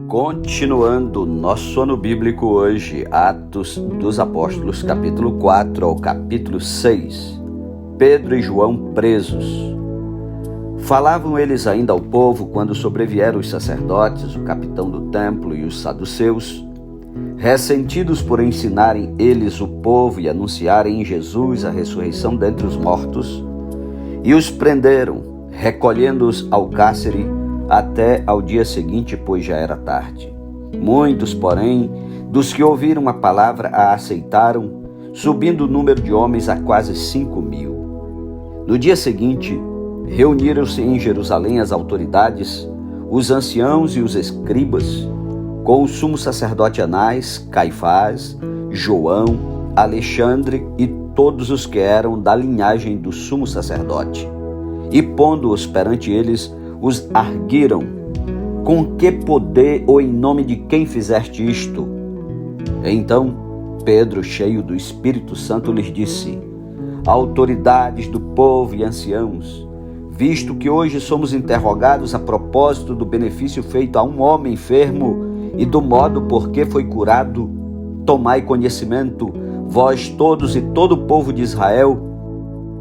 Continuando nosso ano bíblico hoje, Atos dos Apóstolos, capítulo 4 ao capítulo 6. Pedro e João presos. Falavam eles ainda ao povo quando sobrevieram os sacerdotes, o capitão do templo e os saduceus, ressentidos por ensinarem eles o povo e anunciarem em Jesus a ressurreição dentre os mortos, e os prenderam, recolhendo-os ao cárcere até ao dia seguinte, pois já era tarde. Muitos, porém, dos que ouviram a palavra a aceitaram, subindo o número de homens a quase 5.000. No dia seguinte, reuniram-se em Jerusalém as autoridades, os anciãos e os escribas, com o sumo sacerdote Anás, Caifás, João, Alexandre e todos os que eram da linhagem do sumo sacerdote. E pondo-os perante eles, os arguiram: com que poder ou em nome de quem fizeste isto? Então Pedro, cheio do Espírito Santo, lhes disse: autoridades do povo e anciãos, visto que hoje somos interrogados a propósito do benefício feito a um homem enfermo e do modo por que foi curado, tomai conhecimento, vós todos e todo o povo de Israel,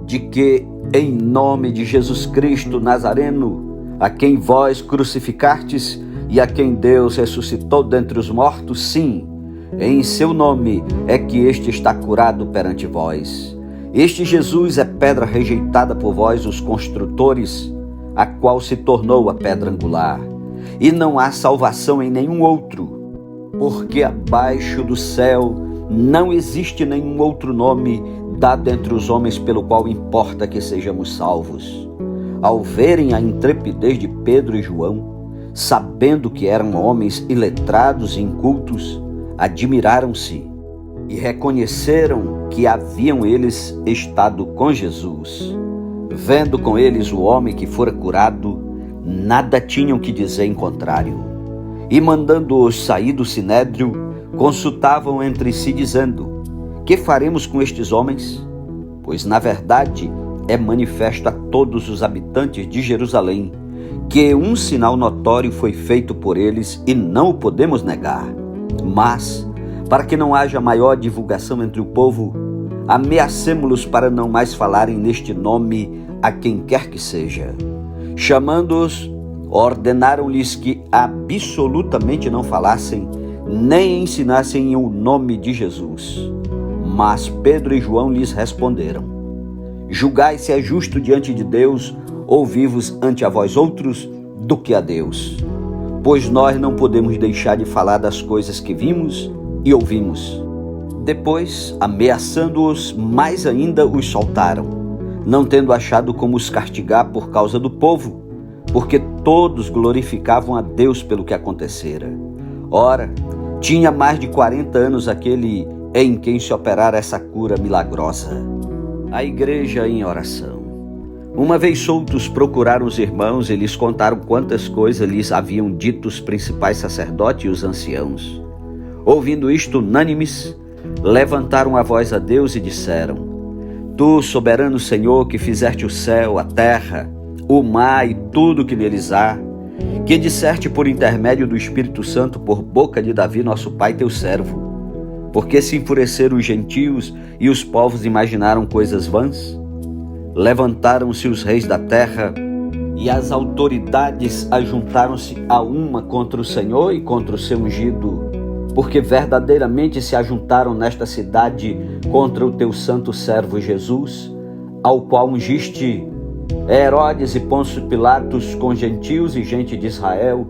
de que em nome de Jesus Cristo Nazareno, a quem vós crucificastes e a quem Deus ressuscitou dentre os mortos, sim, em seu nome é que este está curado perante vós. Este Jesus é pedra rejeitada por vós, os construtores, a qual se tornou a pedra angular. E não há salvação em nenhum outro, porque abaixo do céu não existe nenhum outro nome dado entre os homens pelo qual importa que sejamos salvos. Ao verem a intrepidez de Pedro e João, sabendo que eram homens iletrados e incultos, admiraram-se e reconheceram que haviam eles estado com Jesus. Vendo com eles o homem que fora curado, nada tinham que dizer em contrário. E mandando-os sair do sinédrio, consultavam entre si, dizendo: que faremos com estes homens? Pois, na verdade, é manifesto a todos os habitantes de Jerusalém que um sinal notório foi feito por eles e não o podemos negar. Mas, para que não haja maior divulgação entre o povo, ameacemo-los para não mais falarem neste nome a quem quer que seja. Chamando-os, ordenaram-lhes que absolutamente não falassem, nem ensinassem o nome de Jesus. Mas Pedro e João lhes responderam: julgai se é justo diante de Deus ouvir-vos ante a vós outros do que a Deus. Pois nós não podemos deixar de falar das coisas que vimos e ouvimos. Depois, ameaçando-os mais ainda, os soltaram, não tendo achado como os castigar por causa do povo, porque todos glorificavam a Deus pelo que acontecera. Ora, tinha mais de 40 anos aquele em quem se operara essa cura milagrosa. A igreja em oração. Uma vez soltos, procuraram os irmãos e lhes contaram quantas coisas lhes haviam dito os principais sacerdotes e os anciãos. Ouvindo isto, unânimes, levantaram a voz a Deus e disseram: tu, soberano Senhor, que fizeste o céu, a terra, o mar e tudo que neles há, que disseste por intermédio do Espírito Santo por boca de Davi, nosso pai, teu servo, porque se enfureceram os gentios e os povos imaginaram coisas vãs? Levantaram-se os reis da terra e as autoridades ajuntaram-se a uma contra o Senhor e contra o seu ungido, porque verdadeiramente se ajuntaram nesta cidade contra o teu santo servo Jesus, ao qual ungiste Herodes e Pôncio Pilatos com gentios e gente de Israel,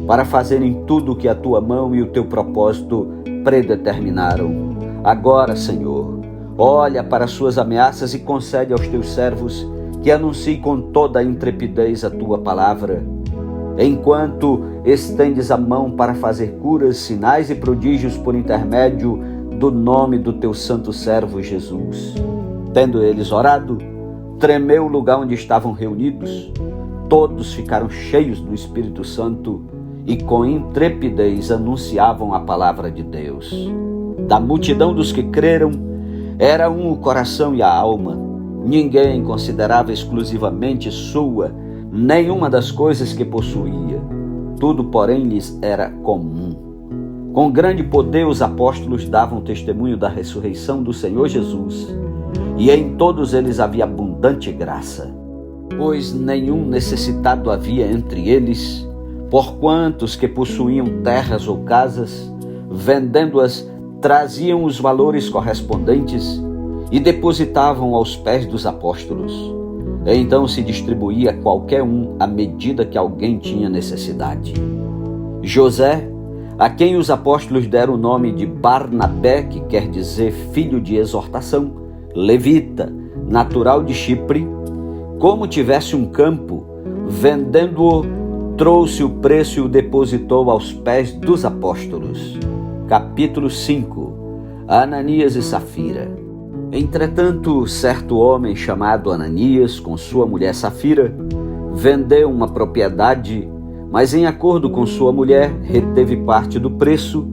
para fazerem tudo o que a tua mão e o teu propósito predeterminaram. Agora, Senhor, olha para as suas ameaças e concede aos teus servos que anunciem com toda a intrepidez a tua palavra, enquanto estendes a mão para fazer curas, sinais e prodígios por intermédio do nome do teu santo servo Jesus. Tendo eles orado, tremeu o lugar onde estavam reunidos. Todos ficaram cheios do Espírito Santo e com intrepidez anunciavam a palavra de Deus. Da multidão dos que creram, era um o coração e a alma. Ninguém considerava exclusivamente sua nenhuma das coisas que possuía. tudo, porém, lhes era comum. Com grande poder os apóstolos davam testemunho da ressurreição do Senhor Jesus, e em todos eles havia abundante graça, pois nenhum necessitado havia entre eles, porquanto os que possuíam terras ou casas, vendendo-as, traziam os valores correspondentes e depositavam aos pés dos apóstolos. Então se distribuía a qualquer um à medida que alguém tinha necessidade. José, a quem os apóstolos deram o nome de Barnabé, que quer dizer filho de exortação, levita, natural de Chipre, como tivesse um campo, vendendo-o, trouxe o preço e o depositou aos pés dos apóstolos. Capítulo 5. Ananias e Safira. Entretanto, certo homem chamado Ananias, com sua mulher Safira, vendeu uma propriedade, mas em acordo com sua mulher, reteve parte do preço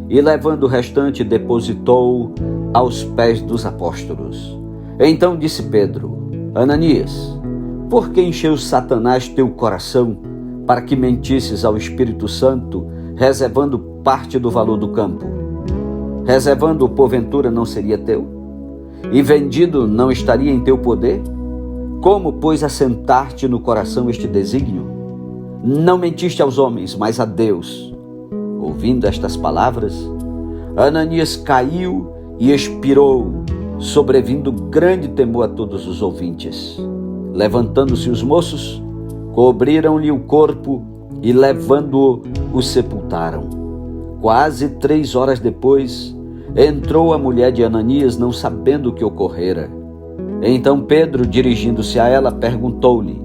e, levando o restante, depositou-o aos pés dos apóstolos. Então disse Pedro: Ananias, por que encheu Satanás teu coração para que mentisses ao Espírito Santo, reservando parte do valor do campo? Reservando-o, porventura, não seria teu? E vendido, não estaria em teu poder? Como, pois, assentar-te no coração este desígnio? Não mentiste aos homens, mas a Deus. Ouvindo estas palavras, Ananias caiu e expirou, sobrevindo grande temor a todos os ouvintes. Levantando-se os moços, cobriram-lhe o corpo e, levando-o, o sepultaram. Quase 3 horas depois, entrou a mulher de Ananias, não sabendo o que ocorrera. Então Pedro, dirigindo-se a ela, perguntou-lhe: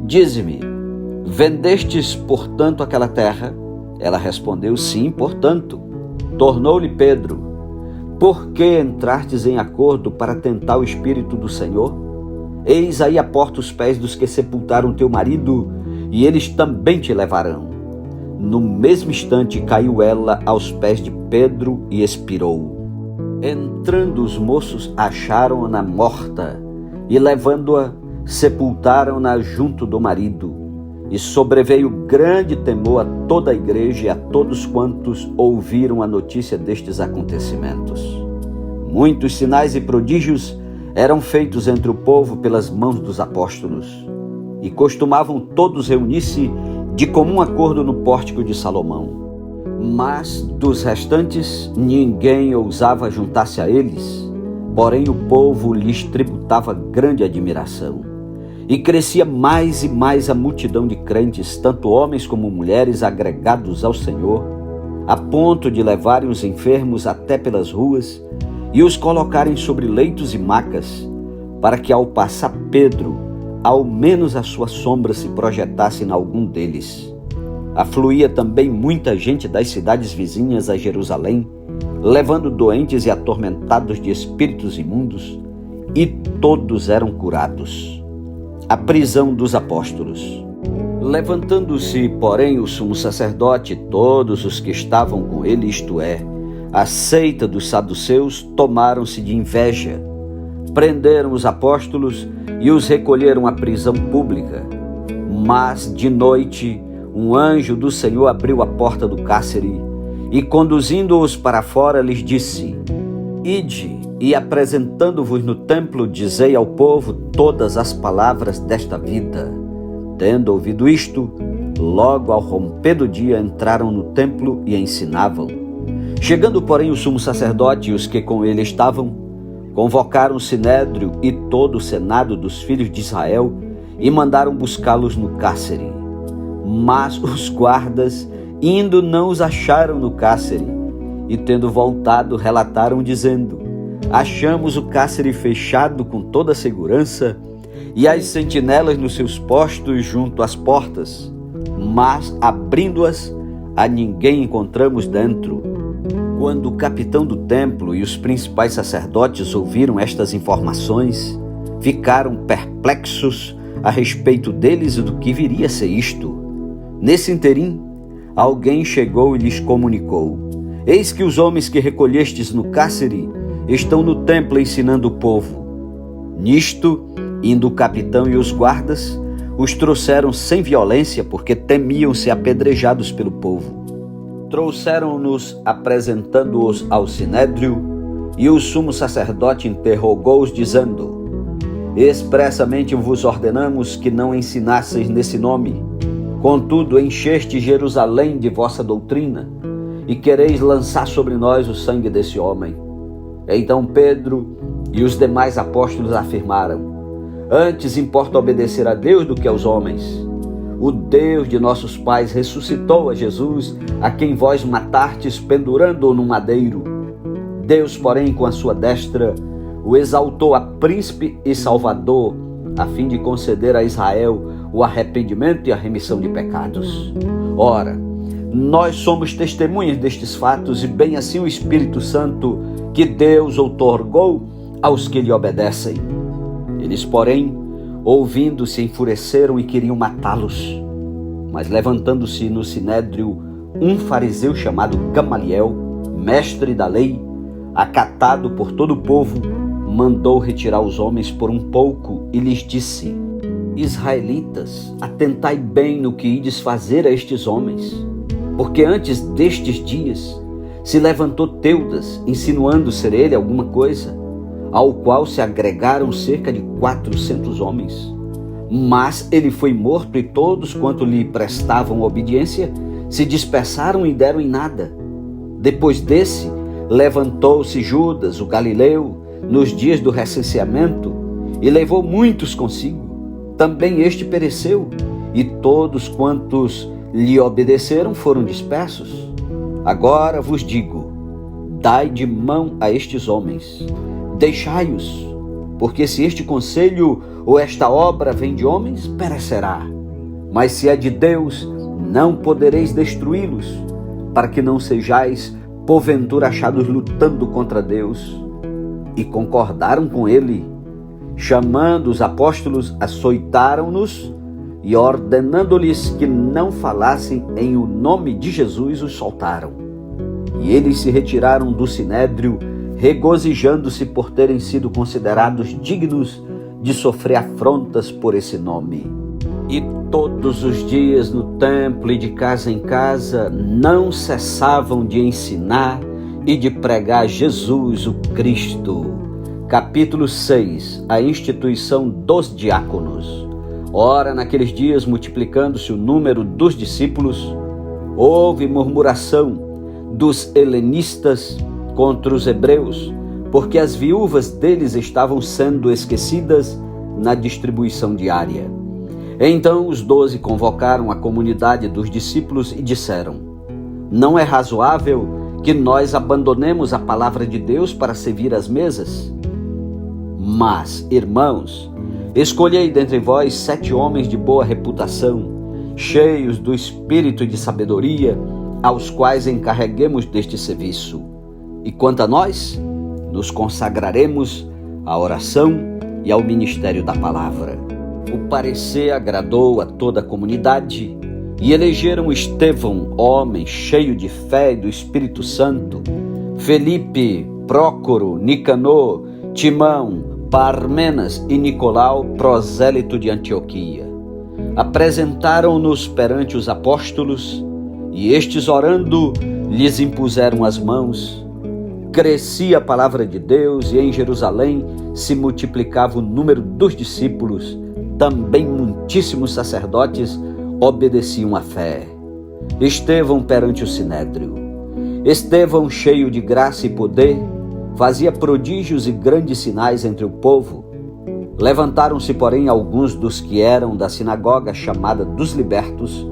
Dize-me, vendestes, portanto, aquela terra? Ela respondeu: Sim, portanto. Tornou-lhe Pedro: Por que entrastes em acordo para tentar o Espírito do Senhor? Eis aí a porta os pés dos que sepultaram teu marido, e eles também te levarão. No mesmo instante caiu ela aos pés de Pedro e expirou. Entrando os moços, acharam-na morta, e levando-a, sepultaram-na junto do marido. E sobreveio grande temor a toda a igreja e a todos quantos ouviram a notícia destes acontecimentos. Muitos sinais e prodígios eram feitos entre o povo pelas mãos dos apóstolos, e costumavam todos reunir-se de comum acordo no pórtico de Salomão. Mas dos restantes ninguém ousava juntar-se a eles, porém o povo lhes tributava grande admiração. E crescia mais e mais a multidão de crentes, tanto homens como mulheres, agregados ao Senhor, a ponto de levarem os enfermos até pelas ruas e os colocarem sobre leitos e macas, para que ao passar Pedro, ao menos a sua sombra se projetasse em algum deles. Afluía também muita gente das cidades vizinhas a Jerusalém, levando doentes e atormentados de espíritos imundos, e todos eram curados. A prisão dos apóstolos. Levantando-se, porém, o sumo sacerdote e todos os que estavam com ele, isto é, a seita dos saduceus, tomaram-se de inveja, prenderam os apóstolos e os recolheram à prisão pública. Mas, de noite, um anjo do Senhor abriu a porta do cárcere e, conduzindo-os para fora, lhes disse: Ide, e apresentando-vos no templo, dizei ao povo todas as palavras desta vida. Tendo ouvido isto, logo ao romper do dia entraram no templo e ensinavam. Chegando, porém, o sumo sacerdote e os que com ele estavam, convocaram o sinédrio e todo o senado dos filhos de Israel e mandaram buscá-los no cárcere. Mas os guardas, indo, não os acharam no cárcere, e tendo voltado, relataram dizendo: Achamos o cárcere fechado com toda a segurança e as sentinelas nos seus postos junto às portas, mas abrindo-as, a ninguém encontramos dentro. Quando o capitão do templo e os principais sacerdotes ouviram estas informações, ficaram perplexos a respeito deles e do que viria a ser isto. Nesse interim, alguém chegou e lhes comunicou: Eis que os homens que recolhestes no cárcere estão no templo ensinando o povo. Nisto, indo o capitão e os guardas, os trouxeram sem violência, porque temiam ser apedrejados pelo povo. Trouxeram-nos apresentando-os ao sinédrio, e o sumo sacerdote interrogou-os, dizendo: expressamente vos ordenamos que não ensinasseis nesse nome. Contudo, encheste Jerusalém de vossa doutrina, e quereis lançar sobre nós o sangue desse homem. Então Pedro e os demais apóstolos afirmaram: antes importa obedecer a Deus do que aos homens. O Deus de nossos pais ressuscitou a Jesus, a quem vós matastes pendurando-o no madeiro. Deus, porém, com a sua destra, o exaltou a príncipe e salvador, a fim de conceder a Israel o arrependimento e a remissão de pecados. Ora, nós somos testemunhas destes fatos, e bem assim o Espírito Santo que Deus outorgou aos que lhe obedecem. Eles, porém, ouvindo, se enfureceram e queriam matá-los. Mas levantando-se no sinédrio um fariseu chamado Gamaliel, mestre da lei, acatado por todo o povo, mandou retirar os homens por um pouco e lhes disse: israelitas, atentai bem no que ides fazer a estes homens, porque antes destes dias se levantou Teudas, insinuando ser ele alguma coisa, ao qual se agregaram cerca de 400 homens. Mas ele foi morto, e todos quanto lhe prestavam obediência se dispersaram e deram em nada. Depois desse, levantou-se Judas, o galileu, nos dias do recenseamento, e levou muitos consigo. Também este pereceu, e todos quantos lhe obedeceram foram dispersos. Agora vos digo: dai de mão a estes homens, deixai-os, porque se este conselho ou esta obra vem de homens, perecerá. Mas se é de Deus, não podereis destruí-los, para que não sejais porventura achados lutando contra Deus. E concordaram com ele. Chamando os apóstolos, açoitaram-nos, e ordenando-lhes que não falassem em o nome de Jesus, os soltaram. E eles se retiraram do sinédrio, regozijando-se por terem sido considerados dignos de sofrer afrontas por esse nome. E todos os dias no templo e de casa em casa não cessavam de ensinar e de pregar Jesus o Cristo. Capítulo 6. A instituição dos diáconos. Ora, naqueles dias, multiplicando-se o número dos discípulos, houve murmuração dos helenistas contra os hebreus, porque as viúvas deles estavam sendo esquecidas na distribuição diária. Então os 12 convocaram a comunidade dos discípulos e disseram: não é razoável que nós abandonemos a palavra de Deus para servir às mesas? Mas, irmãos, escolhei dentre vós 7 homens de boa reputação, cheios do espírito e de sabedoria, aos quais encarreguemos deste serviço. E quanto a nós, nos consagraremos à oração e ao ministério da palavra. O parecer agradou a toda a comunidade, e elegeram Estevão, homem cheio de fé e do Espírito Santo, Felipe, Prócoro, Nicanor, Timão, Parmenas e Nicolau, prosélito de Antioquia. Apresentaram-nos perante os apóstolos, e estes, orando, lhes impuseram as mãos. Crescia a palavra de Deus, e em Jerusalém se multiplicava o número dos discípulos. Também muitíssimos sacerdotes obedeciam à fé. Estevão perante o sinédrio. Estevão, cheio de graça e poder, fazia prodígios e grandes sinais entre o povo. Levantaram-se, porém, alguns dos que eram da sinagoga chamada dos libertos,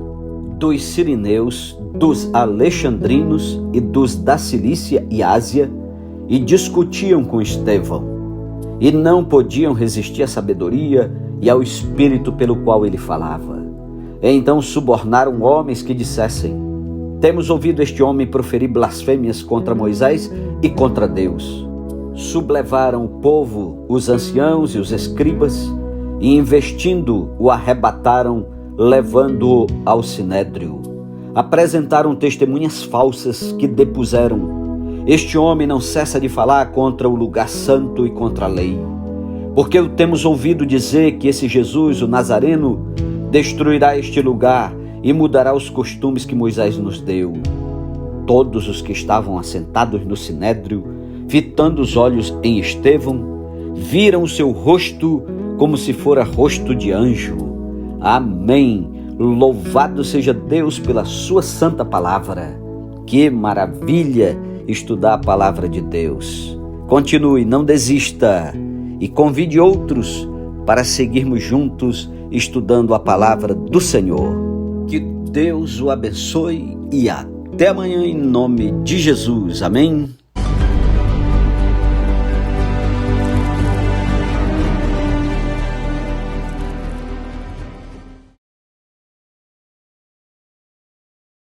dos sirineus, dos alexandrinos e dos da Cilícia e Ásia, e discutiam com Estevão. E não podiam resistir à sabedoria e ao espírito pelo qual ele falava. Então subornaram homens que dissessem: temos ouvido este homem proferir blasfêmias contra Moisés e contra Deus. Sublevaram o povo, os anciãos e os escribas, e investindo o arrebataram, levando-o ao sinédrio. Apresentaram testemunhas falsas que depuseram: este homem não cessa de falar contra o lugar santo e contra a lei. Porque o temos ouvido dizer que esse Jesus, o Nazareno, destruirá este lugar e mudará os costumes que Moisés nos deu. Todos os que estavam assentados no sinédrio, fitando os olhos em Estevão, viram o seu rosto como se fora rosto de anjo. Amém. Louvado seja Deus pela sua santa palavra. Que maravilha estudar a palavra de Deus. Continue, não desista e convide outros para seguirmos juntos estudando a palavra do Senhor. Que Deus o abençoe e até amanhã em nome de Jesus. Amém.